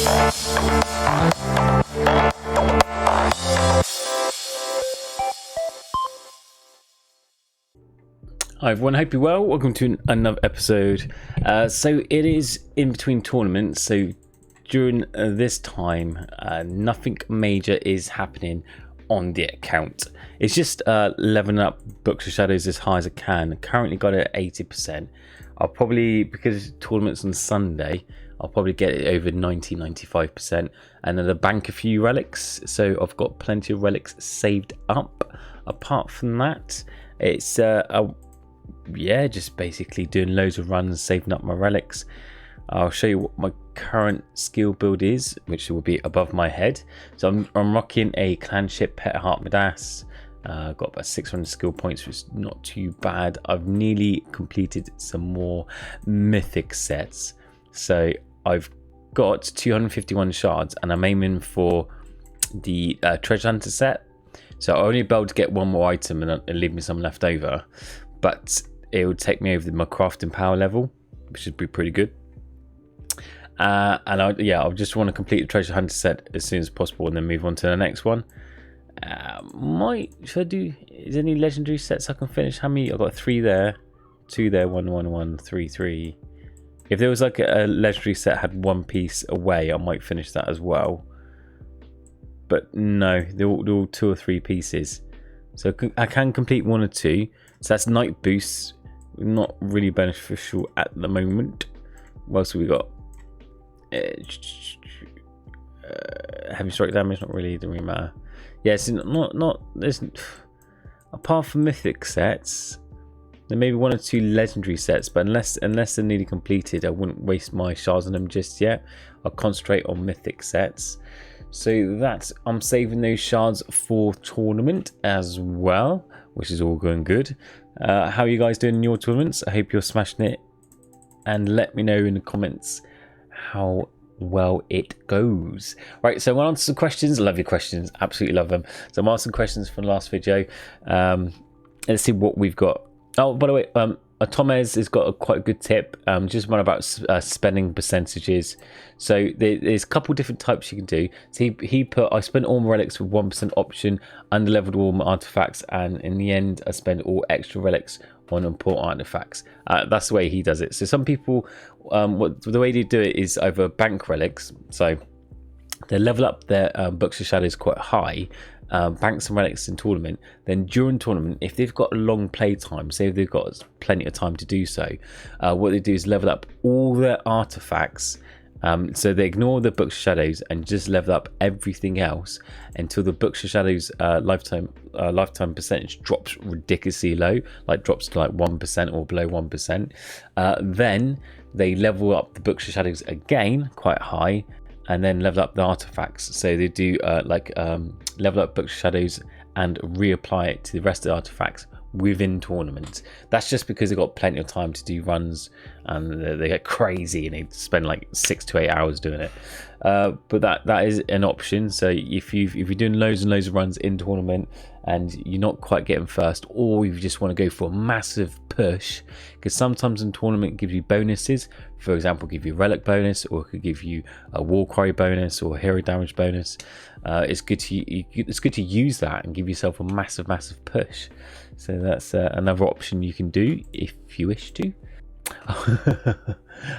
Hi everyone, hope you're well. Welcome to another episode. So it is in between tournaments, so during this time nothing major is happening on the account. It's just leveling up Books of Shadows as high as I can. Currently got it at 80%. I'll probably, because tournament's on Sunday, I'll probably get it over 90-95%, and then I'll bank a few relics, so I've got plenty of relics saved up. Apart from that, it's yeah, just basically doing loads of runs, saving up my relics. I'll show you what my current skill build is, which will be above my head. So I'm rocking a clan ship Heart Midas. Got about 600 skill points, which is not too bad. I've nearly completed some more mythic sets, so I've got 251 shards, and I'm aiming for the treasure hunter set. So I only be able to get one more item and leave me some left over, but it would take me over my crafting power level, which would be pretty good. And I just want to complete the treasure hunter set as soon as possible and then move on to the next one. Should I do, is there any legendary sets I can finish? How many? I've got 3 there, 2 there, 1, 3. If there was like a legendary set had one piece away, I might finish that as well. But no, they're all 2 or 3 pieces. So I can complete 1 or 2. So that's night boosts, not really beneficial at the moment. What else have we got? Heavy strike damage, not really, doesn't really matter. Yeah, it's not there's, apart from mythic sets, there may be 1 or 2 legendary sets, but unless they're nearly completed, I wouldn't waste my shards on them just yet. I'll concentrate on mythic sets. So that's, I'm saving those shards for tournament as well, which is all going good. How are you guys doing in your tournaments? I hope you're smashing it, and let me know in the comments how well it goes. Right, so I'm gonna answer some questions. I love your questions, absolutely love them. So I'm asking questions from the last video. Let's see what we've got. Oh, by the way, Tomez has got a quite good tip, just one about spending percentages. So there's a couple different types you can do. So he put, I spent all my relics with 1% option, under-leveled all my artifacts, and in the end I spend all extra relics on important artifacts. That's the way he does it. So some people, the way they do it is either bank relics, so they level up their Books of Shadows quite high, bank some relics in tournament, then during tournament, if they've got a long play time, say if they've got plenty of time to do so, what they do is level up all their artifacts. So they ignore the Books of Shadows and just level up everything else until the Books of Shadows lifetime percentage drops ridiculously low, like drops to like 1% or below 1%. Then they level up the Books of Shadows again quite high, and then level up the artifacts. So they do level up Books of Shadows and reapply it to the rest of the artifacts within tournament. That's just because they've got plenty of time to do runs, and they get crazy and they spend like 6 to 8 hours doing it. But that is an option. So if you're doing loads and loads of runs in tournament and you're not quite getting first, or you just want to go for a massive push, because sometimes in tournament it gives you bonuses. For example, give you a relic bonus, or it could give you a war quarry bonus or a hero damage bonus. It's good to use that and give yourself a massive push. So that's another option you can do if you wish to.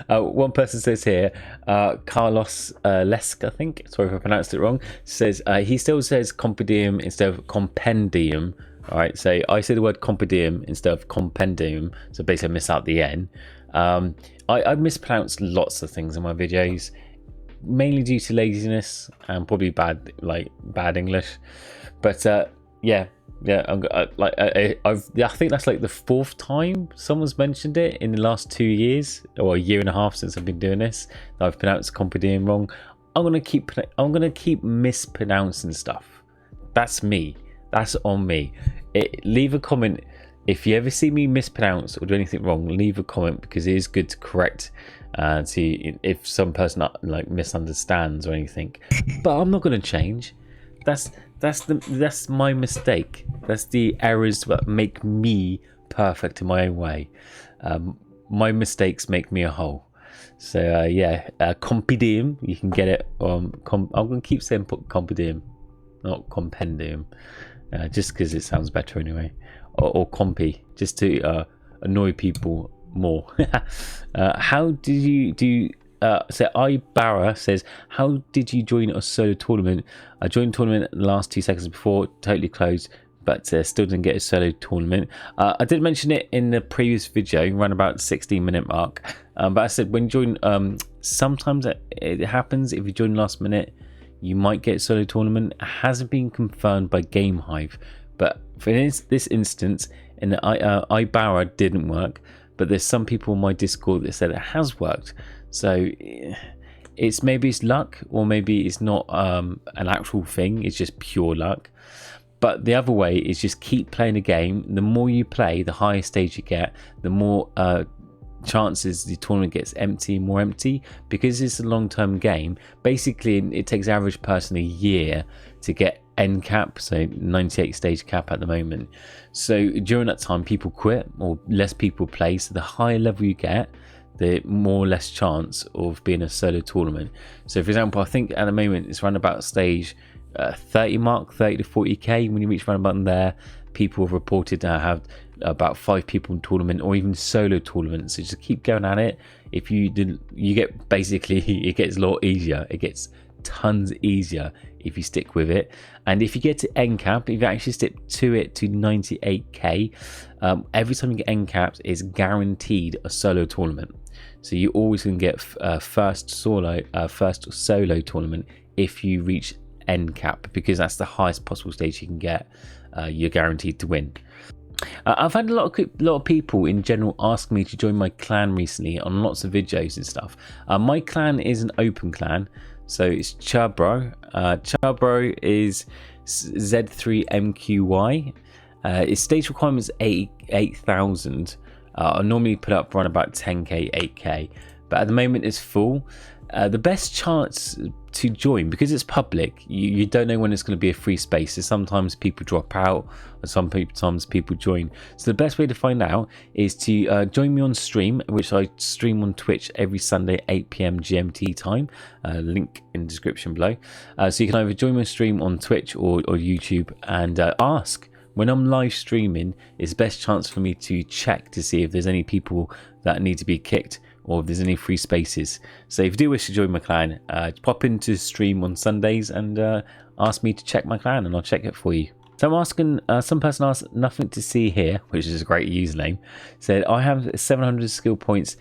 One person says here, Carlos Lesk, I think, sorry if I pronounced it wrong, says he still says compendium instead of compendium. All right, so I say the word compendium instead of compendium, so basically I miss out the N. I mispronounce lots of things in my videos, mainly due to laziness and probably bad English. But yeah, I think that's like the 4th time someone's mentioned it in the last 2 years or a year and a half since I've been doing this. I've pronounced compendium wrong. I'm gonna keep mispronouncing stuff. That's me. That's on me. Leave a comment if you ever see me mispronounce or do anything wrong. Leave a comment, because it is good to correct and see if some person like misunderstands or anything. But I'm not gonna change. That's my mistake. That's the errors that make me perfect in my own way. My mistakes make me a whole. So yeah, compendium, you can get it. I'm gonna keep saying compendium, not compendium, just because it sounds better anyway, or compy, just to annoy people more. How did you do? So Ibarra says, how did you join a solo tournament? I joined the tournament the last 2 seconds before, totally closed, but still didn't get a solo tournament. I did mention it in the previous video, around about 16-minute mark. But I said when you join, sometimes it happens. If you join last minute, you might get a solo tournament. It hasn't been confirmed by GameHive, but for this instance, in the Ibarra didn't work. But there's some people on my Discord that said it has worked. So maybe it's luck, or maybe it's not an actual thing. It's just pure luck. But the other way is just keep playing the game. The more you play, the higher stage you get, the more chances the tournament gets more empty, because it's a long-term game. Basically, it takes the average person a year to get end cap, so 98 stage cap at the moment. So during that time, people quit or less people play. So the higher level you get, the more or less chance of being a solo tournament. So for example, I think at the moment it's around about stage 30 mark, 30 to 40k. When you reach around about there, people have reported to have about 5 people in tournament or even solo tournaments. So just keep going at it. If you get, basically it gets a lot easier. It gets tons easier if you stick with it. And if you get to end cap, if you actually stick to it to 98k, every time you get end capped, it's guaranteed a solo tournament. So you always can get first solo tournament if you reach end cap, because that's the highest possible stage you can get. You're guaranteed to win. I've had a lot of people in general ask me to join my clan recently on lots of videos and stuff. My clan is an open clan, so it's Charbro. Charbro is Z3MQY. Its stage requirement is 8,000. I normally put up around about 10k, 8k, but at the moment it's full. The best chance to join, because it's public, you don't know when it's going to be a free space. So sometimes people drop out, or sometimes people join. So the best way to find out is to join me on stream, which I stream on Twitch every Sunday 8 p.m. GMT time. Link in the description below. So you can either join my stream on Twitch or YouTube and ask. When I'm live streaming, it's the best chance for me to check to see if there's any people that need to be kicked, or if there's any free spaces. So if you do wish to join my clan, pop into stream on Sundays and ask me to check my clan, and I'll check it for you. So I'm asking, some person asked, nothing to see here, which is a great username, said, I have 700 skill points.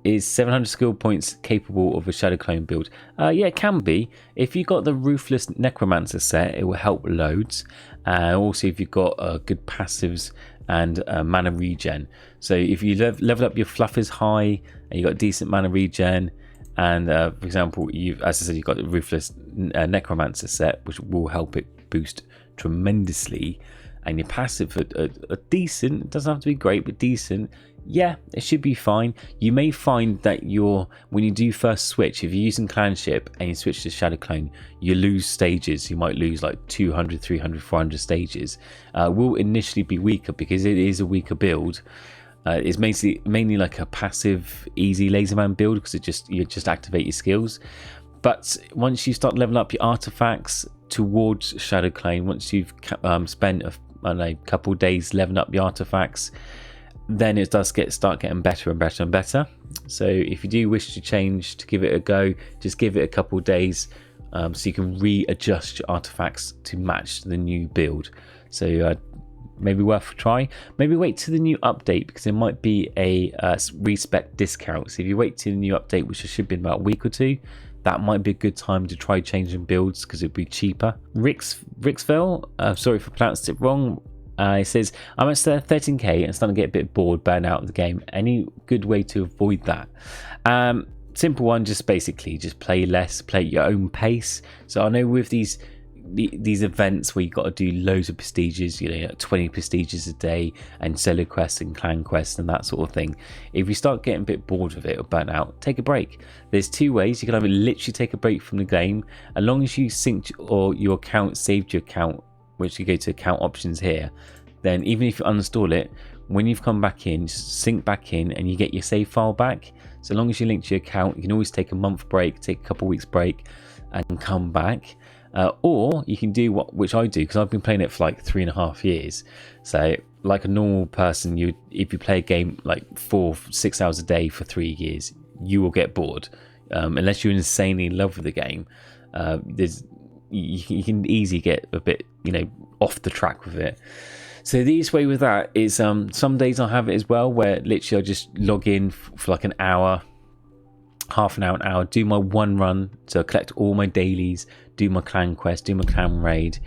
Is 700 skill points capable of a shadow clone build? Yeah, it can be. If you got the Ruthless Necromancer set, it will help loads. Also, if you've got good passives and mana regen. So if you level up your fluffers high and you got decent mana regen, and for example, as I said, you've got the Ruthless Necromancer set, which will help it boost tremendously, and your passive are decent. It doesn't have to be great, but decent. Yeah, it should be fine. You may find that when you do first switch, if you're using clanship and you switch to shadow clone, you lose stages. You might lose like 200, 300, 400 stages. Will initially be weaker because it is a weaker build. It's mainly like a passive easy laserman build, because you just activate your skills. But once you start leveling up your artifacts towards shadow clone, once you've spent a couple days leveling up your artifacts, then it does start getting better and better and better. So if you do wish to change, to give it a go, just give it a couple of days, so you can readjust your artifacts to match the new build. So maybe worth a try. Maybe wait to the new update, because there might be a respec discount. So if you wait to the new update, which should be in about a week or two, that might be a good time to try changing builds, because it'd be cheaper. Rixville, sorry if I pronounced it wrong. It says, I'm at 13k and starting to get a bit bored, burn out of the game. Any good way to avoid that? Simple one, just play less, play at your own pace. So I know with these events where you've got to do loads of prestiges, 20 prestiges a day, and solo quests and clan quests and that sort of thing, if you start getting a bit bored of it or burnt out, take a break. There's 2 ways. You can either literally take a break from the game, as long as you synced or your account saved your account, which you go to account options here, then even if you uninstall it, when you've come back in, just sync back in and you get your save file back. So long as you link to your account, you can always take a month break, take a couple weeks break and come back. Or you can do which I do, because I've been playing it for like 3.5 years. So like a normal person, if you play a game like 4-6 hours a day for 3 years, you will get bored. Unless you're insanely in love with the game, you can easily get a bit, off the track with it. So the easiest way with that is some days I'll have it as well, where literally I'll just log in for like an hour, half an hour, do my one run, so collect all my dailies, do my clan quest, do my clan raid,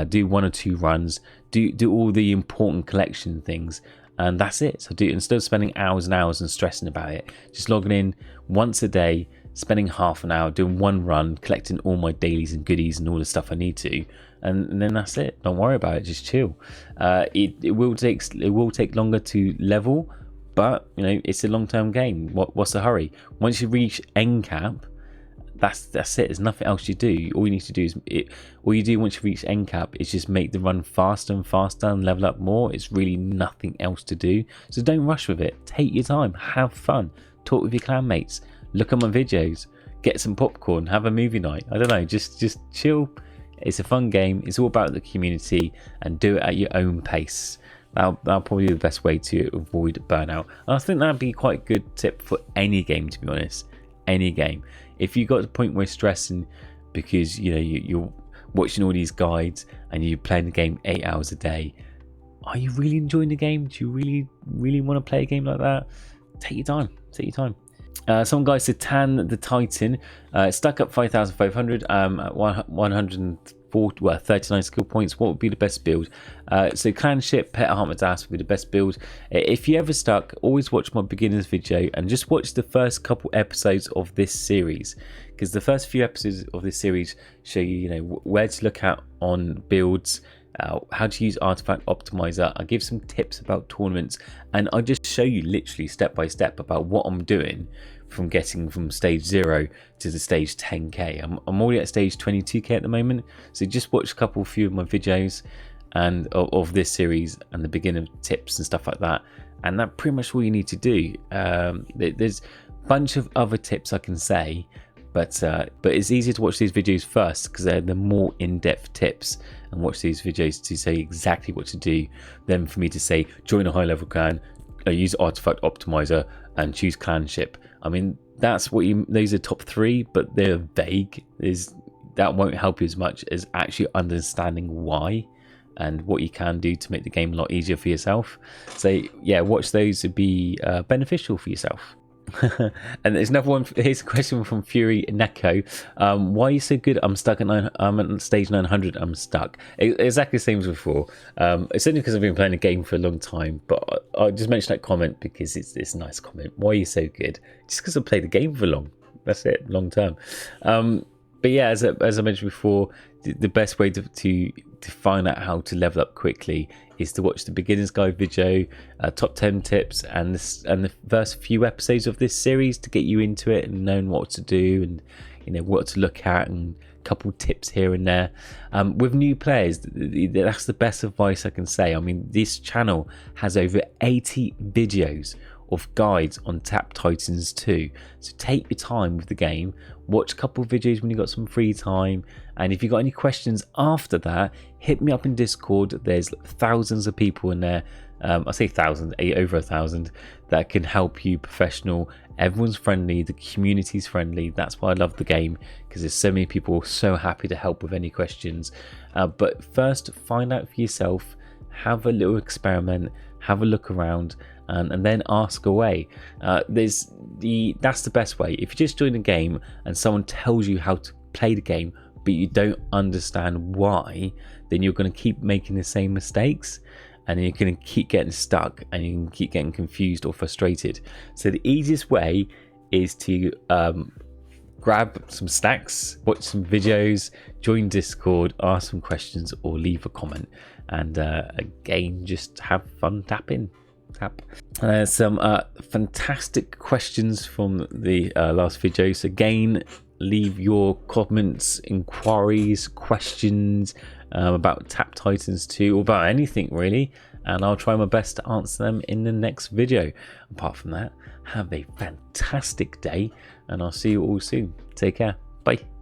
do 1 or 2 runs, do all the important collection things, and that's it. So instead of spending hours and hours and stressing about it, just logging in once a day, spending half an hour doing 1 run, collecting all my dailies and goodies and all the stuff I need to, and then that's it. Don't worry about it, just chill. It will take longer to level, but it's a long-term game. What's the hurry? Once you reach end cap, that's it. There's nothing else you do. All you need to do is once you reach end cap is just make the run faster and faster and level up more. It's really nothing else to do. So don't rush with it. Take your time, have fun, talk with your clan mates, look at my videos, get some popcorn, have a movie night. I don't know, just chill. It's a fun game. It's all about the community, and do it at your own pace. That'll probably be the best way to avoid burnout. And I think that'd be quite a good tip for any game, to be honest. Any game. If you got to the point where you're stressing because you're watching all these guides and you're playing the game 8 hours a day, are you really enjoying the game? Do you really want to play a game like that? Take your time. Some guy said Tan the Titan stuck up 5,500 at 39 skill points. What would be the best build? So clan ship pet Harmadass would be the best build. If you ever stuck, always watch my beginners video and just watch the first couple episodes of this series, because the first few episodes of this series show you where to look at on builds, how to use artifact optimizer. I give some tips about tournaments, and I just show you literally step by step about what I'm doing from getting from stage 0 to the stage 10k. I'm already at stage 22k at the moment, so just watch a few of my videos and of this series and the beginner tips and stuff like that, and that's pretty much all you need to do. There's a bunch of other tips I can say, but it's easier to watch these videos first because they're the more in-depth tips, and watch these videos to say exactly what to do, than for me to say join a high level clan, use artifact optimizer and choose clan ship. I mean, those are top 3, but they're vague. That won't help you as much as actually understanding why and what you can do to make the game a lot easier for yourself. So yeah, watch those to be beneficial for yourself. And there's another one. Here's a question from Fury Neko. Why are you so good? I'm stuck at I'm at stage 900. I'm stuck. Exactly the same as before. It's only because I've been playing the game for a long time, but I just mentioned that comment because it's a nice comment. Why are you so good? Just because I played the game for long. That's it, long term. But yeah, as I mentioned before, the best way to find out how to level up quickly is to watch the beginner's guide video, top 10 tips, and the first few episodes of this series to get you into it and knowing what to do and what to look at, and a couple tips here and there. With new players, that's the best advice I can say. I mean, this channel has over 80 videos of guides on Tap Titans 2, so take your time with the game, watch a couple of videos when you got some free time, and if you got any questions after that, hit me up in Discord. There's thousands of people in there, I say thousands, over 1,000, that can help you professional. Everyone's friendly, the community's friendly. That's why I love the game, because there's so many people so happy to help with any questions. But first, find out for yourself, have a little experiment, have a look around, and then ask away. That's the best way. If you just join a game and someone tells you how to play the game but you don't understand why, then you're going to keep making the same mistakes, and you're going to keep getting stuck, and you can keep getting confused or frustrated. So the easiest way is to grab some snacks, watch some videos, join Discord, ask some questions, or leave a comment, and again, just have fun tapping. Some fantastic questions from the last video. So again, leave your comments, inquiries, questions about Tap Titans 2, or about anything really. and I'll try my best to answer them in the next video. Apart from that, have a fantastic day, and I'll see you all soon. Take care. Bye.